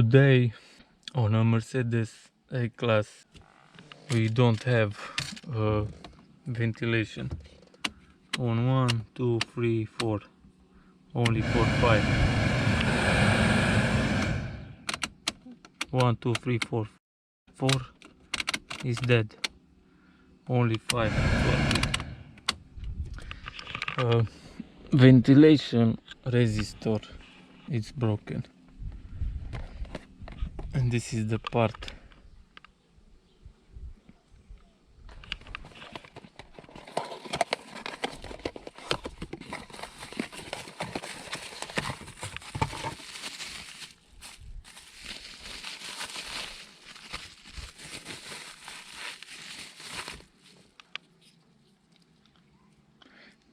Today on a Mercedes A Calss we don't have ventilation on 1, 2, 3, 4, only 4, 5. 1, 2, 3, 4, 4 is dead, only 5 ventilation resistor is broken, and this is the part.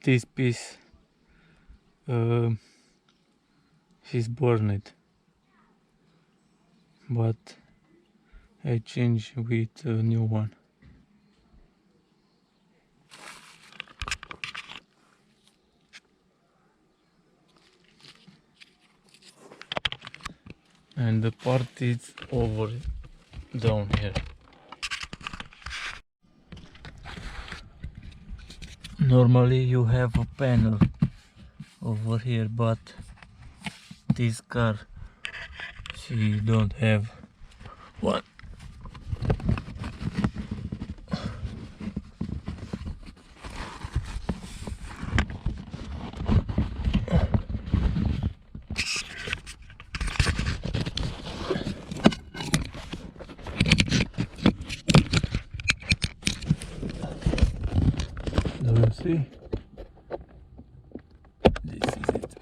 This piece is burned, but I change with a new one. And the part is over down here. Normally you have a panel over here, but this car, she don't have one. Do you see? This is it.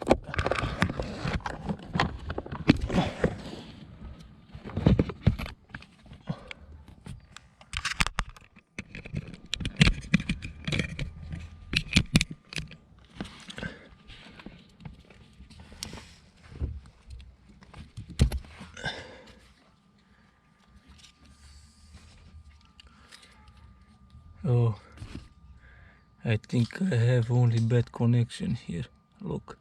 Oh, I think I have only bad connection here. Look,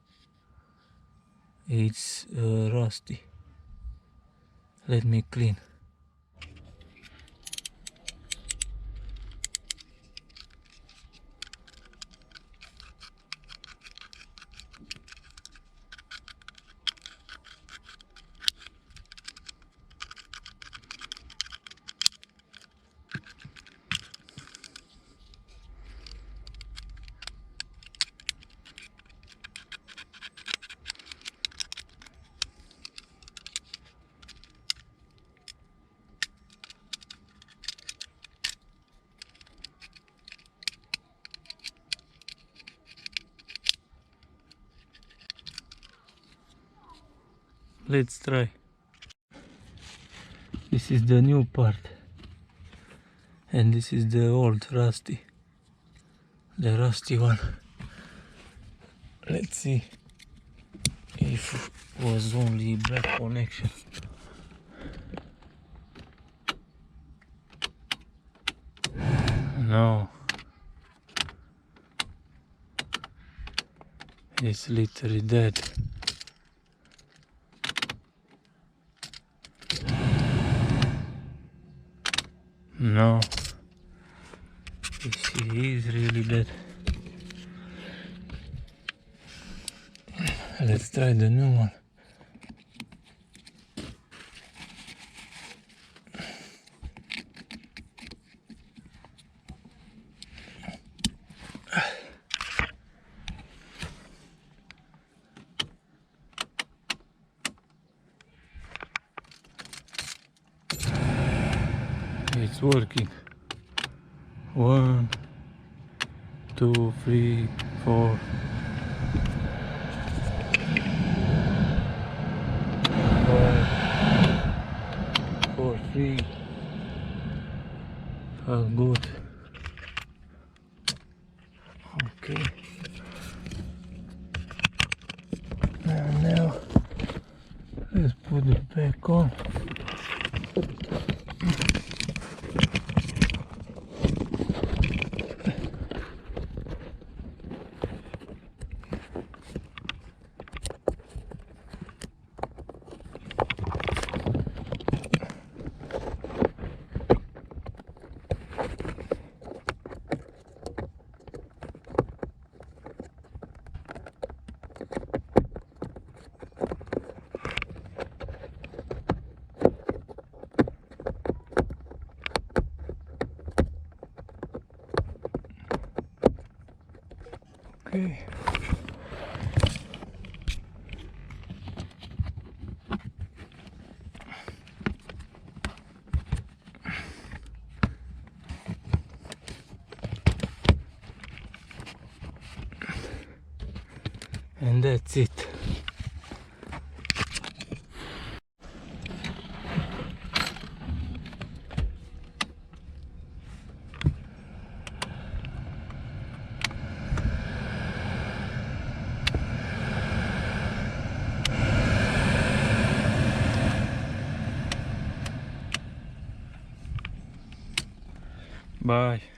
it's rusty. Let me clean. Let's try. This is the new part, and this is the old rusty, the rusty one. Let's see if it was only bad connection. No, it's literally dead. No, she is really dead. Let's try the new one. It's working. 1, 2, 3, 4. 4, 3. Oh, good. Okay. And now let's put it back on. Okay. And that's it. Bye.